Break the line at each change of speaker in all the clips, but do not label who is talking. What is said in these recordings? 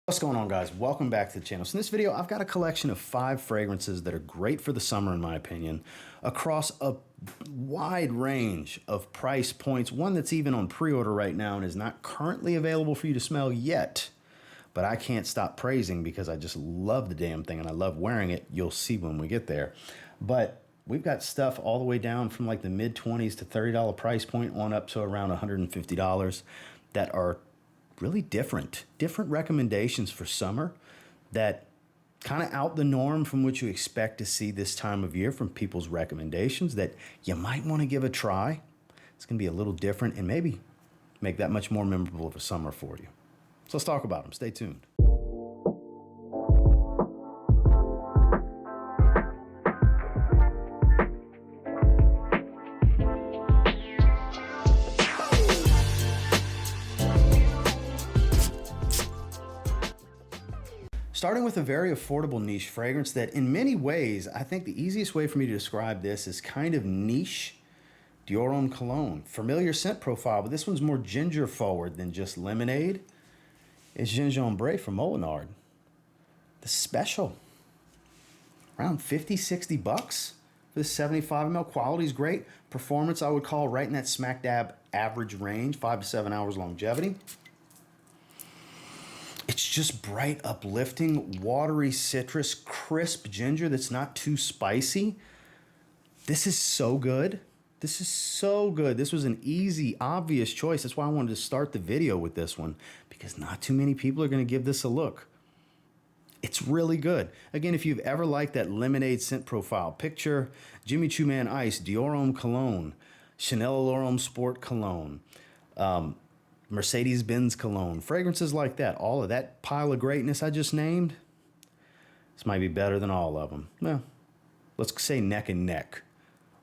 What's going on, guys? Welcome back to the channel. So in this video, I've got a collection of 5 fragrances that are great for the summer, in my opinion, across a wide range of price points. One that's even on pre-order right now and is not currently available for you to smell yet, but I can't stop praising because I just love the damn thing and I love wearing it. You'll see when we get there. But we've got stuff all the way down from like the mid-20s to $30 price point on up to around $150 that are really different recommendations for summer that kind of out the norm from what you expect to see this time of year from people's recommendations that you might want to give a try. It's going to be a little different and maybe make that much more memorable of a summer for you. So let's talk about them. Stay tuned. Starting with a very affordable niche fragrance that in many ways, I think the easiest way for me to describe this is kind of niche Dior Homme cologne. Familiar scent profile, but this one's more ginger forward than just lemonade. It's Gingembre from Molinard. The special, around 50, 60 bucks for this 75 ml. Quality is great. Performance, I would call right in that smack dab average range, 5 to 7 hours longevity. It's just bright, uplifting, watery citrus, crisp ginger that's not too spicy. This is so good. This is so good. This was an easy, obvious choice. That's why I wanted to start the video with this one, because not too many people are going to give this a look. It's really good. Again, if you've ever liked that lemonade scent profile, picture Jimmy Choo Man Ice, Dior Homme Cologne, Chanel L'Homme Sport Cologne, Mercedes-Benz cologne, fragrances like that, all of that pile of greatness I just named, this might be better than all of them. Well, let's say neck and neck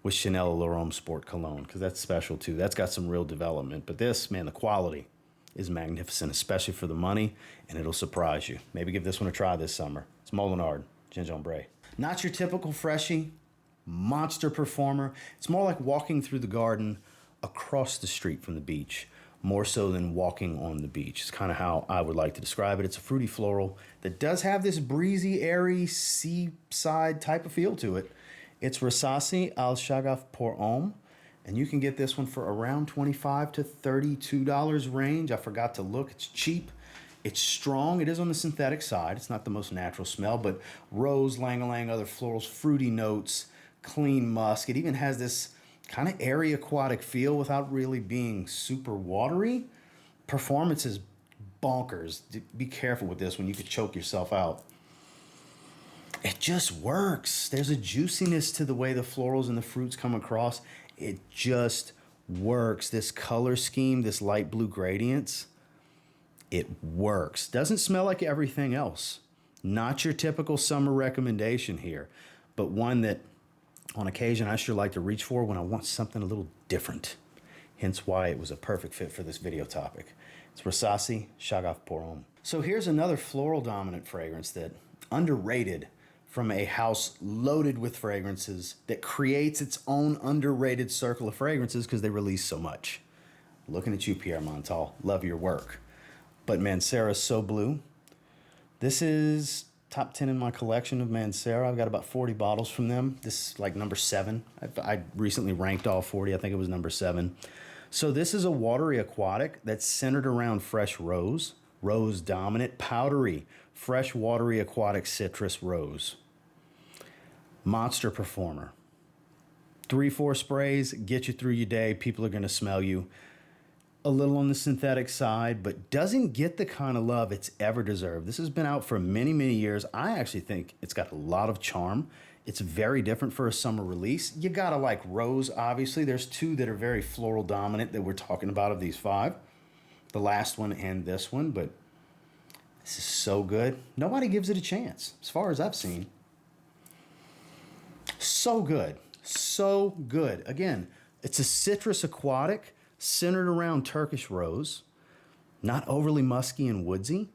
with Chanel L'Homme Sport Cologne, because that's special too. That's got some real development. But this, man, the quality is magnificent, especially for the money, and it'll surprise you. Maybe give this one a try this summer. It's Molinard Gingembre. Not your typical freshie, monster performer. It's more like walking through the garden across the street from the beach, more so than walking on the beach. It's kind of how I would like to describe it. It's a fruity floral that does have this breezy, airy, seaside type of feel to it. It's Rasasi al Shaghaf pour Homme, and you can get this one for around $25 to $32 range. I forgot to look. It's cheap. It's strong. It is on the synthetic side. It's not the most natural smell, but rose, lang-a-lang, other florals, fruity notes, clean musk. It even has this kind of airy aquatic feel without really being super watery. Performance is bonkers. Be careful with this one. You could choke yourself out. It just works. There's a juiciness to the way the florals and the fruits come across. It just works. This color scheme, this light blue gradients, it works. Doesn't smell like everything else. Not your typical summer recommendation here, but one that on occasion, I sure like to reach for when I want something a little different. Hence why it was a perfect fit for this video topic. It's Rasasi Shaghaf pour Homme. So here's another floral dominant fragrance that underrated from a house loaded with fragrances that creates its own underrated circle of fragrances because they release so much. Looking at you, Pierre Montal. Love your work. But Mancera So Blue. This is top 10 in my collection of Mancera. I've got about 40 bottles from them. This is like number 7. I recently ranked all 40. I think it was number 7. So this is a watery aquatic that's centered around fresh rose. Rose dominant, powdery, fresh watery aquatic citrus rose. Monster performer. 3-4 sprays, get you through your day. People are going to smell you. A little on the synthetic side, but doesn't get the kind of love it's ever deserved. This has been out for many, many years. I actually think it's got a lot of charm. It's very different for a summer release. You gotta like rose, obviously. There's 2 that are very floral dominant that we're talking about of these 5. The last one and this one, but this is so good. Nobody gives it a chance, as far as I've seen. So good, so good. Again, it's a citrus aquatic, centered around Turkish rose, not overly musky and woodsy,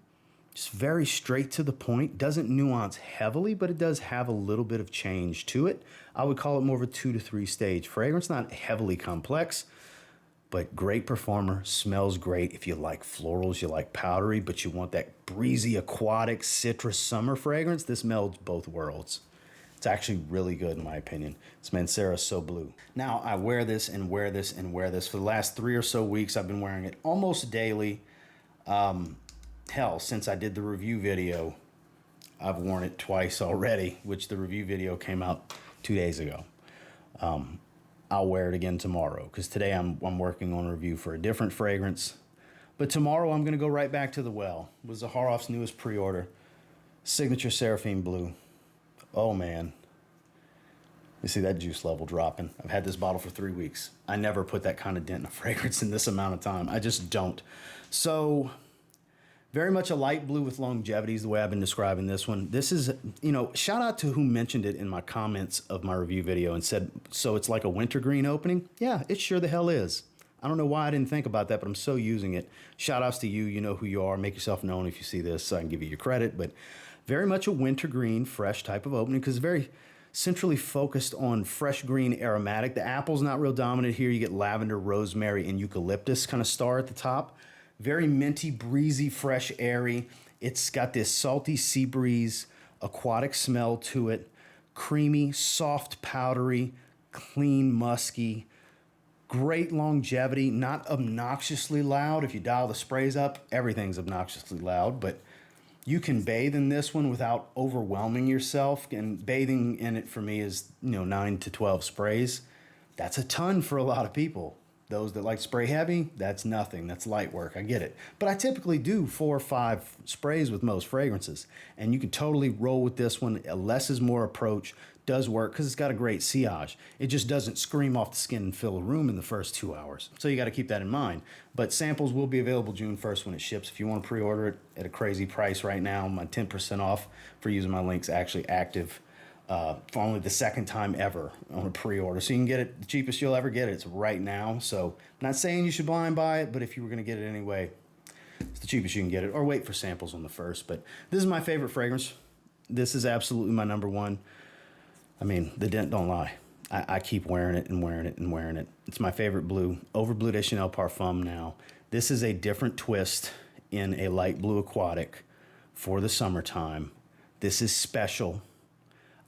just very straight to the point. Doesn't nuance heavily, but it does have a little bit of change to it. I would call it more of a 2 to 3 stage fragrance, not heavily complex. But great performer, smells great. If you like florals, you like powdery, but you want that breezy, aquatic, citrus summer fragrance, this melds both worlds. It's actually really good in my opinion. It's Mancera So Blue. Now, I wear this and wear this and wear this. For the last 3 or so weeks, I've been wearing it almost daily. Hell, since I did the review video, I've worn it twice already, which the review video came out 2 days ago. I'll wear it again tomorrow because today I'm working on a review for a different fragrance. But tomorrow I'm going to go right back to the well with Zaharoff's newest pre-order, Signature Seraphine Blue. Oh man. You see that juice level dropping. I've had this bottle for 3 weeks. I never put that kind of dent in a fragrance in this amount of time. I just don't. So very much a light blue with longevity is the way I've been describing this one. This is, shout out to who mentioned it in my comments of my review video and said, so it's like a wintergreen opening? Yeah, it sure the hell is. I don't know why I didn't think about that, but I'm so using it. Shout outs to you. You know who you are. Make yourself known if you see this so I can give you your credit. But very much a wintergreen, fresh type of opening because very centrally focused on fresh green aromatic. The apple's not real dominant here. You get lavender, rosemary, and eucalyptus kind of star at the top. Very minty, breezy, fresh, airy. It's got this salty sea breeze, aquatic smell to it. Creamy, soft, powdery, clean, musky. Great longevity, not obnoxiously loud. If you dial the sprays up, everything's obnoxiously loud, but you can bathe in this one without overwhelming yourself. And bathing in it for me is, 9 to 12 sprays. That's a ton for a lot of people. Those that like spray heavy, that's nothing. That's light work. I get it. But I typically do 4 or 5 sprays with most fragrances. And you can totally roll with this one. A less is more approach does work because it's got a great sillage. It just doesn't scream off the skin and fill a room in the first 2 hours. So you got to keep that in mind. But samples will be available June 1st when it ships. If you want to pre-order it at a crazy price right now, my 10% off for using my link's actually active. For only the second time ever on a pre-order. So you can get it, the cheapest you'll ever get it. It's right now. So I'm not saying you should blind buy it, but if you were going to get it anyway, it's the cheapest you can get it. Or wait for samples on the first. But this is my favorite fragrance. This is absolutely my number one. I mean, the dent don't lie. I keep wearing it and wearing it and wearing it. It's my favorite blue. Over Bleu de Chanel Parfum now. This is a different twist in a light blue aquatic for the summertime. This is special.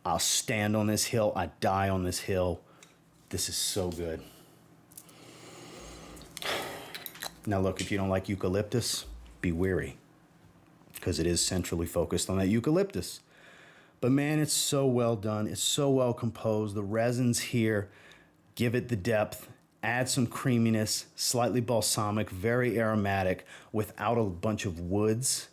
I'll stand on this hill. I die on this hill. This is so good. Now look, if you don't like eucalyptus, be wary because it is centrally focused on that eucalyptus. But man, it's so well done. It's so well composed. The resins here give it the depth, add some creaminess, slightly balsamic, very aromatic without a bunch of woods.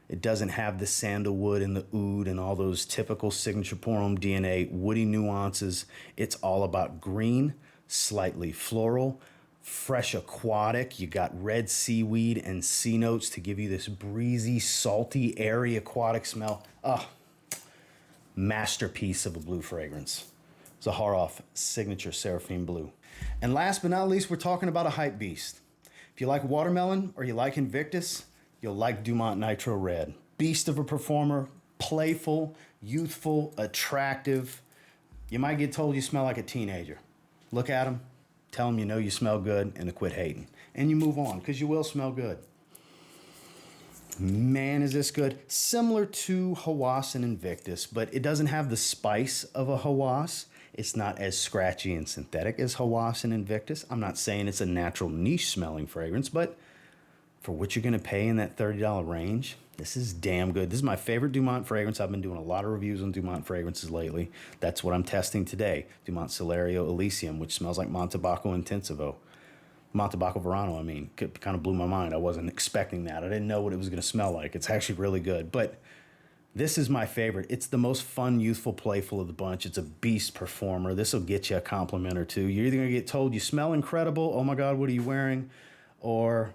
It doesn't have the sandalwood and the oud and all those typical signature Pour Homme DNA woody nuances. It's all about green, slightly floral, fresh aquatic. You got red seaweed and sea notes to give you this breezy, salty, airy aquatic smell. Masterpiece of a blue fragrance. Zaharoff Signature Seraphine Blue. And last but not least, we're talking about a hype beast. If you like watermelon or you like Invictus, you'll like Dumont Nitro Red. Beast of a performer, playful, youthful, attractive. You might get told you smell like a teenager. Look at him, tell him you know you smell good, and to quit hating. And you move on, because you will smell good. Man, is this good. Similar to Hawas and Invictus, but it doesn't have the spice of a Hawas. It's not as scratchy and synthetic as Hawas and Invictus. I'm not saying it's a natural niche smelling fragrance, but for what you're going to pay in that $30 range, this is damn good. This is my favorite Dumont fragrance. I've been doing a lot of reviews on Dumont fragrances lately. That's what I'm testing today. Dumont Celerio Elysium, which smells like Montebaco Intensivo. Montebaco Verano, kind of blew my mind. I wasn't expecting that. I didn't know what it was going to smell like. It's actually really good. But this is my favorite. It's the most fun, youthful, playful of the bunch. It's a beast performer. This will get you a compliment or two. You're either going to get told you smell incredible, oh my God, what are you wearing? Or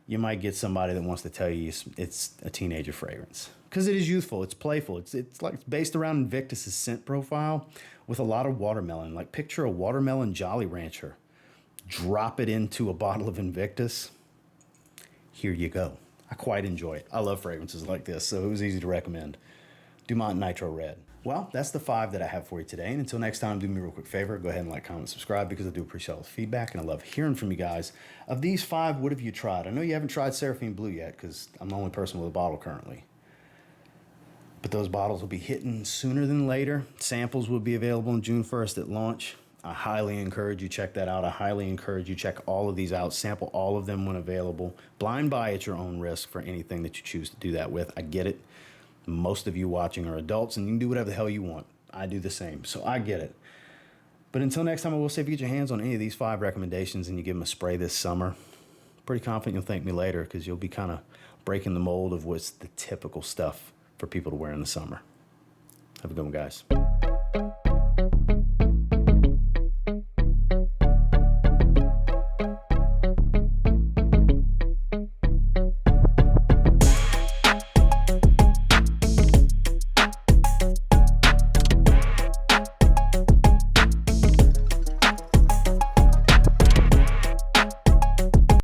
you might get somebody that wants to tell you it's a teenager fragrance. Because it is youthful, it's playful. It's based around Invictus's scent profile with a lot of watermelon. Like picture a watermelon Jolly Rancher. Drop it into a bottle of Invictus. Here you go. I quite enjoy it. I love fragrances like this, so it was easy to recommend. Dumont Nitro Red. Well, that's the 5 that I have for you today. And until next time, do me a real quick favor. Go ahead and like, comment, subscribe because I do appreciate all the feedback and I love hearing from you guys. Of these 5, what have you tried? I know you haven't tried Seraphine Blue yet because I'm the only person with a bottle currently. But those bottles will be hitting sooner than later. Samples will be available on June 1st at launch. I highly encourage you check that out. I highly encourage you check all of these out. Sample all of them when available. Blind buy at your own risk for anything that you choose to do that with. I get it. Most of you watching are adults and you can do whatever the hell you want. I do the same, so I get it. But until next time, I will say if you get your hands on any of these 5 recommendations and you give them a spray this summer, pretty confident you'll thank me later because you'll be kind of breaking the mold of what's the typical stuff for people to wear in the summer. Have a good one, guys.